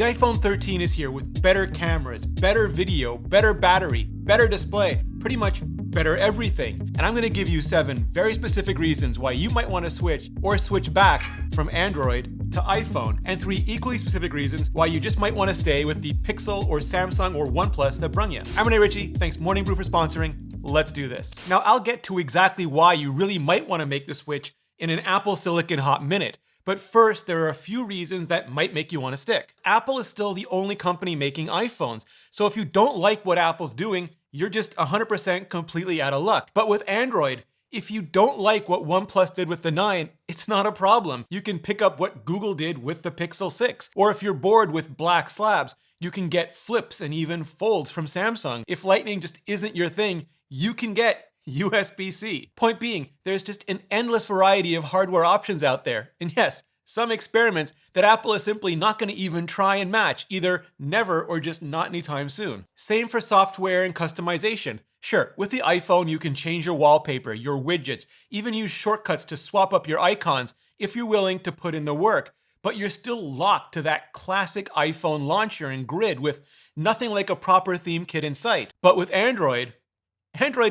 The iPhone 13 is here with better cameras, better video, better battery, better display, pretty much better everything. And I'm going to give you 7 very specific reasons why you might want to switch or switch back from Android to iPhone, and 3 equally specific reasons why you just might want to stay with the Pixel or Samsung or OnePlus that brung you. I'm Rene Ritchie. Thanks Morning Brew for sponsoring. Let's do this. Now I'll get to exactly why you really might want to make the switch in an Apple Silicon Hot Minute. But first, there are a few reasons that might make you want to stick. Apple is still the only company making iPhones, so if you don't like what Apple's doing, you're just 100% completely out of luck. But with Android, if you don't like what OnePlus did with the 9, it's not a problem. You can pick up what Google did with the Pixel 6. Or if you're bored with black slabs, you can get flips and even folds from Samsung. If Lightning just isn't your thing, you can get USB-C. Point being, there's just an endless variety of hardware options out there. And yes, some experiments that Apple is simply not going to even try and match, either never or just not anytime soon. Same for software and customization. Sure, with the iPhone you can change your wallpaper, your widgets, even use shortcuts to swap up your icons if you're willing to put in the work. But you're still locked to that classic iPhone launcher and grid with nothing like a proper theme kit in sight. But with Android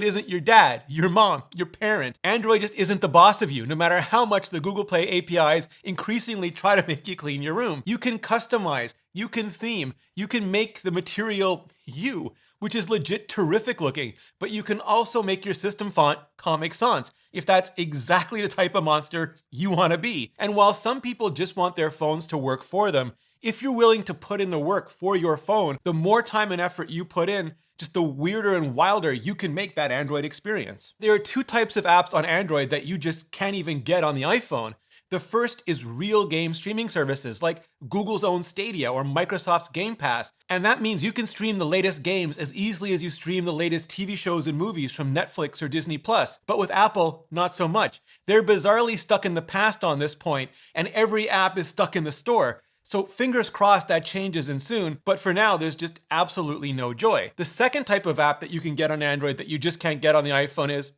isn't your dad, your mom, your parent. Android just isn't the boss of you, no matter how much the Google Play APIs increasingly try to make you clean your room. You can customize, you can theme, you can make the material you, which is legit terrific looking, but you can also make your system font Comic Sans, if that's exactly the type of monster you want to be. And while some people just want their phones to work for them, if you're willing to put in the work for your phone, the more time and effort you put in, just the weirder and wilder you can make that Android experience. There are 2 types of apps on Android that you just can't even get on the iPhone. The first is real game streaming services like Google's own Stadia or Microsoft's Game Pass. And that means you can stream the latest games as easily as you stream the latest TV shows and movies from Netflix or Disney+. But with Apple, not so much. They're bizarrely stuck in the past on this point, and every app is stuck in the store. So fingers crossed that changes in soon, but for now there's just absolutely no joy. The second type of app that you can get on Android that you just can't get on the iPhone is,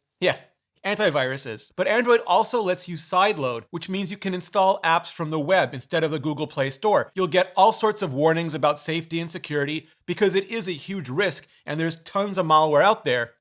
antiviruses. But Android also lets you sideload, which means you can install apps from the web instead of the Google Play Store. You'll get all sorts of warnings about safety and security because it is a huge risk and there's tons of malware out there,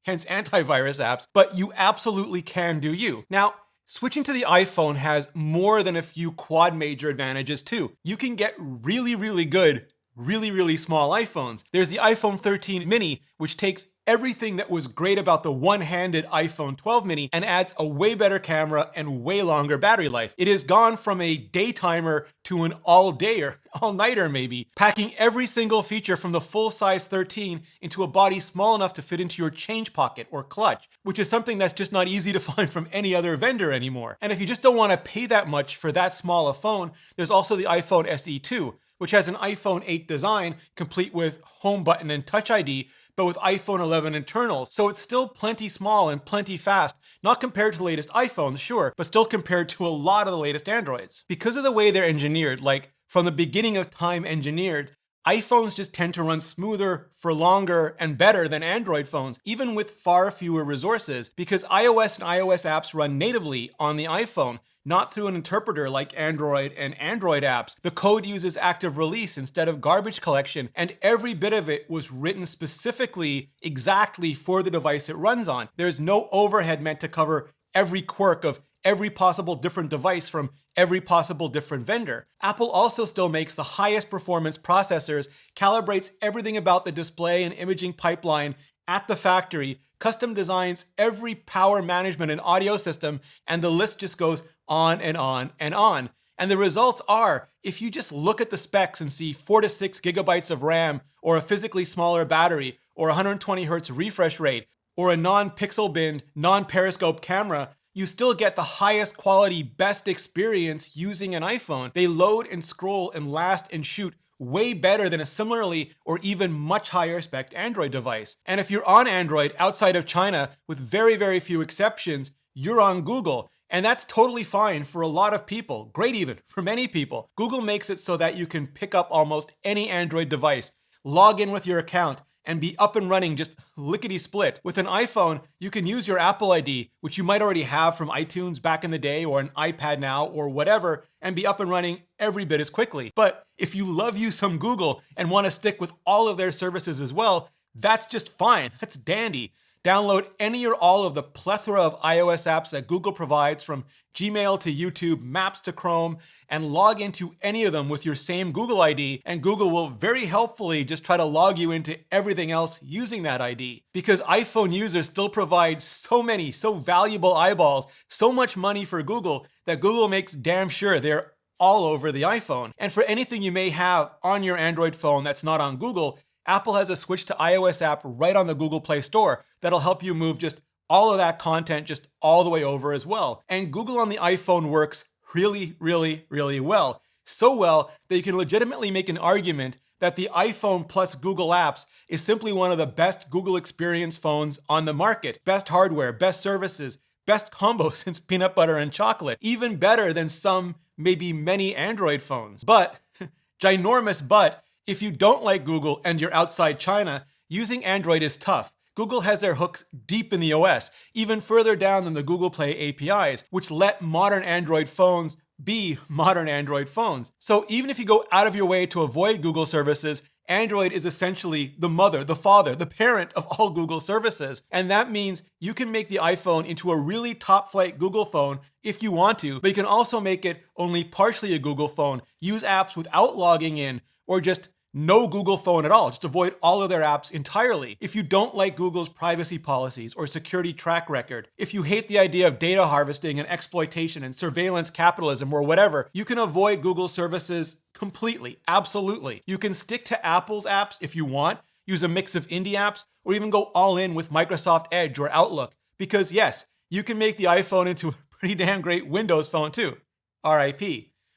hence antivirus apps, but you absolutely can do you. Now, switching to the iPhone has more than a few quad major advantages too. You can get really good, really small iPhones. There's the iPhone 13 mini, which takes everything that was great about the one-handed iPhone 12 mini and adds a way better camera and way longer battery life. It has gone from a daytimer to an all-dayer, all-nighter maybe, packing every single feature from the full-size 13 into a body small enough to fit into your change pocket or clutch, which is something that's just not easy to find from any other vendor anymore. And if you just don't want to pay that much for that small a phone, there's also the iPhone SE 2, which has an iPhone 8 design complete with home button and Touch ID, but with iPhone 11 internals. So it's still plenty small and plenty fast, not compared to the latest iPhones, sure, but still compared to a lot of the latest Androids. Because of the way they're engineered, like from the beginning of time engineered, iPhones just tend to run smoother for longer and better than Android phones, even with far fewer resources, because iOS and iOS apps run natively on the iPhone, not through an interpreter like Android and Android apps. The code uses active release instead of garbage collection, and every bit of it was written specifically exactly for the device it runs on. There's no overhead meant to cover every quirk of every possible different device from every possible different vendor. Apple also still makes the highest performance processors, calibrates everything about the display and imaging pipeline at the factory, custom designs every power management and audio system, and the list just goes on and on and on. And the results are, if you just look at the specs and see 4 to 6 gigabytes of RAM, or a physically smaller battery, or 120 hertz refresh rate, or a non-pixel binned, non-periscope camera, you still get the highest quality, best experience using an iPhone. They load and scroll and last and shoot way better than a similarly or even much higher spec Android device. And if you're on Android outside of China, with very few exceptions, you're on Google. And that's totally fine for a lot of people, great even for many people. Google makes it so that you can pick up almost any Android device, log in with your account, and be up and running just lickety-split. With an iPhone, you can use your Apple ID, which you might already have from iTunes back in the day or an iPad now or whatever, and be up and running every bit as quickly. But if you love you some Google and want to stick with all of their services as well, that's just fine. That's dandy. Download any or all of the plethora of iOS apps that Google provides, from Gmail to YouTube, Maps to Chrome, and log into any of them with your same Google ID, and Google will very helpfully just try to log you into everything else using that ID. Because iPhone users still provide so valuable eyeballs, so much money for Google, that Google makes damn sure they're all over the iPhone. And for anything you may have on your Android phone that's not on Google, Apple has a switch to iOS app right on the Google Play Store that'll help you move just all of that content just all the way over as well. And Google on the iPhone works really well. So well that you can legitimately make an argument that the iPhone plus Google Apps is simply one of the best Google experience phones on the market. Best hardware, best services, best combo since peanut butter and chocolate. Even better than some, maybe many Android phones. But, ginormous but, if you don't like Google and you're outside China, using Android is tough. Google has their hooks deep in the OS, even further down than the Google Play APIs, which let modern Android phones be modern Android phones. So even if you go out of your way to avoid Google services, Android is essentially the mother, the father, the parent of all Google services. And that means you can make the iPhone into a really top-flight Google phone if you want to, but you can also make it only partially a Google phone, use apps without logging in, or just no Google phone at all. Just avoid all of their apps entirely. If you don't like Google's privacy policies or security track record, if you hate the idea of data harvesting and exploitation and surveillance capitalism or whatever, you can avoid Google services completely, absolutely. You can stick to Apple's apps if you want, use a mix of indie apps, or even go all in with Microsoft Edge or Outlook. Because yes, you can make the iPhone into a pretty damn great Windows phone too. RIP.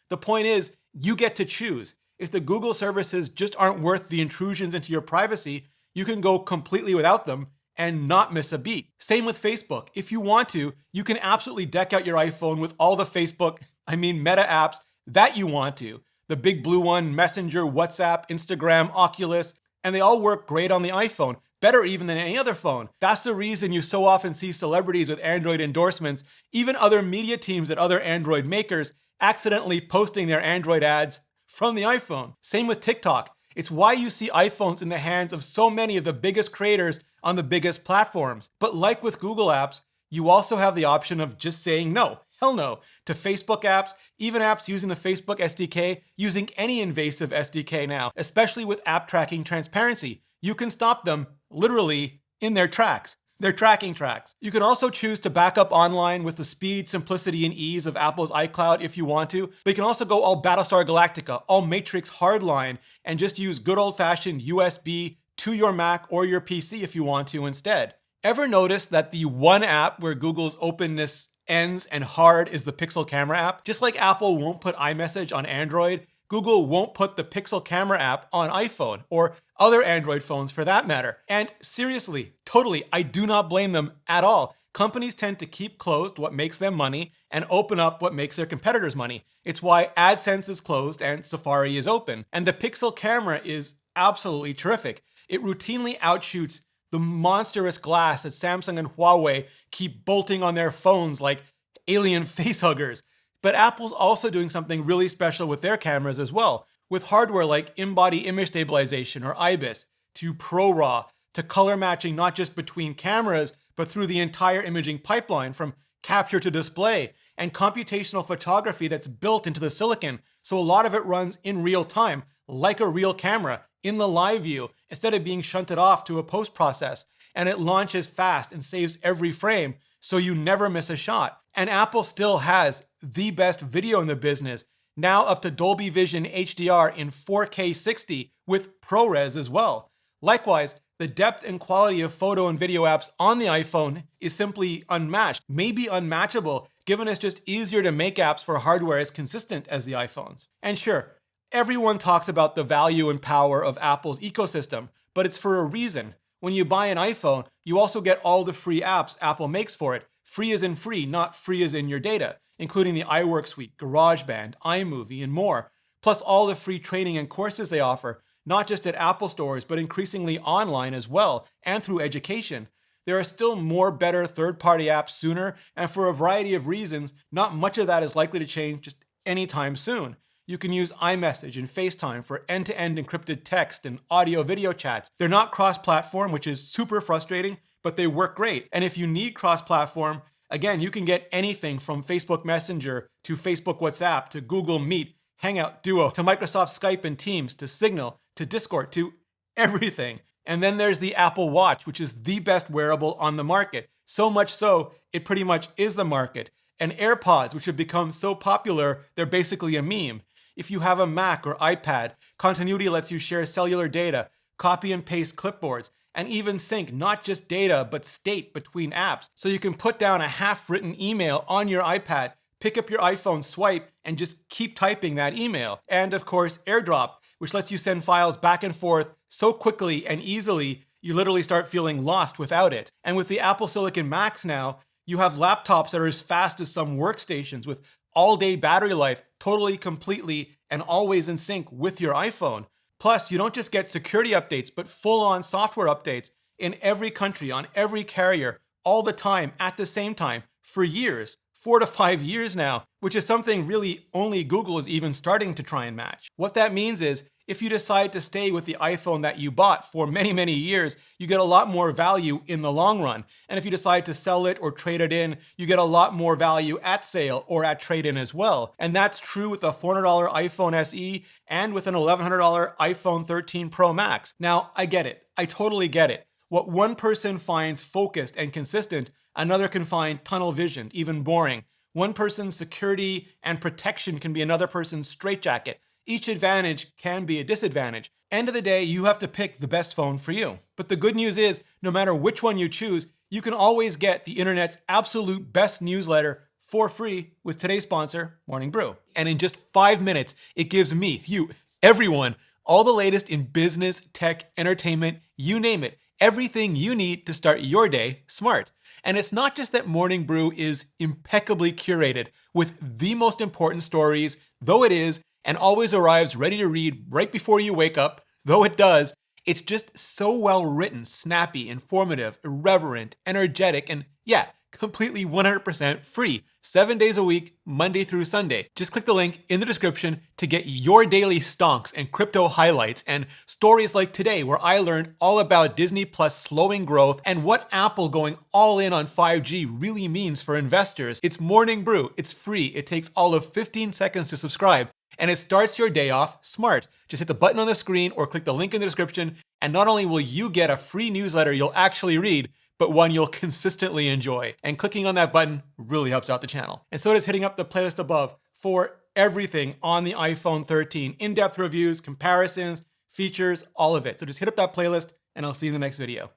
The point is, you get to choose. If the Google services just aren't worth the intrusions into your privacy, you can go completely without them and not miss a beat. Same with Facebook. If you want to, you can absolutely deck out your iPhone with all the Facebook, Meta apps that you want to. The big blue one, Messenger, WhatsApp, Instagram, Oculus, and they all work great on the iPhone, better even than any other phone. That's the reason you so often see celebrities with Android endorsements, even other media teams at other Android makers, accidentally posting their Android ads from the iPhone. Same with TikTok. It's why you see iPhones in the hands of so many of the biggest creators on the biggest platforms. But like with Google apps, you also have the option of just saying no, hell no, to Facebook apps, even apps using the Facebook SDK, using any invasive SDK now, especially with app tracking transparency. You can stop them literally in their tracks. They're tracking tracks. You can also choose to back up online with the speed, simplicity, and ease of Apple's iCloud if you want to, but you can also go all Battlestar Galactica, all Matrix hardline, and just use good old-fashioned USB to your Mac or your PC if you want to instead. Ever notice that the one app where Google's openness ends and hard is the Pixel Camera app? Just like Apple won't put iMessage on Android, Google won't put the Pixel Camera app on iPhone, or other Android phones for that matter. And seriously, totally, I do not blame them at all. Companies tend to keep closed what makes them money and open up what makes their competitors money. It's why AdSense is closed and Safari is open. And the Pixel Camera is absolutely terrific. It routinely outshoots the monstrous glass that Samsung and Huawei keep bolting on their phones like alien facehuggers. But Apple's also doing something really special with their cameras as well, with hardware like in-body image stabilization or IBIS, to ProRAW, to color matching not just between cameras, but through the entire imaging pipeline from capture to display, and computational photography that's built into the silicon, so a lot of it runs in real time, like a real camera, in the live view, instead of being shunted off to a post-process, and it launches fast and saves every frame, so you never miss a shot. And Apple still has the best video in the business, now up to Dolby Vision HDR in 4K 60 with ProRes as well. Likewise, the depth and quality of photo and video apps on the iPhone is simply unmatched, maybe unmatchable, given it's just easier to make apps for hardware as consistent as the iPhones. And sure, everyone talks about the value and power of Apple's ecosystem, but it's for a reason. When you buy an iPhone, you also get all the free apps Apple makes for it. Free as in free, not free as in your data, including the iWork suite, GarageBand, iMovie, and more, plus all the free training and courses they offer, not just at Apple stores, but increasingly online as well, and through education. There are still more better third-party apps sooner, and for a variety of reasons, not much of that is likely to change just anytime soon. You can use iMessage and FaceTime for end-to-end encrypted text and audio-video chats. They're not cross-platform, which is super frustrating, but they work great. And if you need cross-platform, again, you can get anything from Facebook Messenger to Facebook WhatsApp to Google Meet, Hangout, Duo, to Microsoft Skype and Teams, to Signal, to Discord, to everything. And then there's the Apple Watch, which is the best wearable on the market. So much so, it pretty much is the market. And AirPods, which have become so popular, they're basically a meme. If you have a Mac or iPad, Continuity lets you share cellular data, copy and paste clipboards, and even sync not just data, but state between apps. So you can put down a half-written email on your iPad, pick up your iPhone, swipe, and just keep typing that email. And of course, AirDrop, which lets you send files back and forth so quickly and easily, you literally start feeling lost without it. And with the Apple Silicon Macs now, you have laptops that are as fast as some workstations with all-day battery life, totally, completely, and always in sync with your iPhone. Plus, you don't just get security updates, but full-on software updates in every country, on every carrier, all the time, at the same time, for years. 4 to 5 years now, which is something really only Google is even starting to try and match. What that means is, if you decide to stay with the iPhone that you bought for many, many years, you get a lot more value in the long run. And if you decide to sell it or trade it in, you get a lot more value at sale or at trade-in as well. And that's true with a $400 iPhone SE and with an $1,100 iPhone 13 Pro Max. Now, I get it. I totally get it. What one person finds focused and consistent, another can find tunnel vision, even boring. One person's security and protection can be another person's straitjacket. Each advantage can be a disadvantage. End of the day, you have to pick the best phone for you. But the good news is, no matter which one you choose, you can always get the internet's absolute best newsletter for free with today's sponsor, Morning Brew. And in just 5 minutes, it gives me, you, everyone, all the latest in business, tech, entertainment, you name it. Everything you need to start your day smart. And it's not just that Morning Brew is impeccably curated with the most important stories, though it is, and always arrives ready to read right before you wake up, though it does. It's just so well written, snappy, informative, irreverent, energetic, and yeah, completely 100% free. 7 days a week, Monday through Sunday. Just click the link in the description to get your daily stonks and crypto highlights and stories like today where I learned all about Disney Plus slowing growth and what Apple going all in on 5G really means for investors. It's Morning Brew. It's free. It takes all of 15 seconds to subscribe. And it starts your day off smart. Just hit the button on the screen or click the link in the description, and not only will you get a free newsletter you'll actually read, but one you'll consistently enjoy. And clicking on that button really helps out the channel. And so does hitting up the playlist above for everything on the iPhone 13. In-depth reviews, comparisons, features, all of it. So just hit up that playlist, and I'll see you in the next video.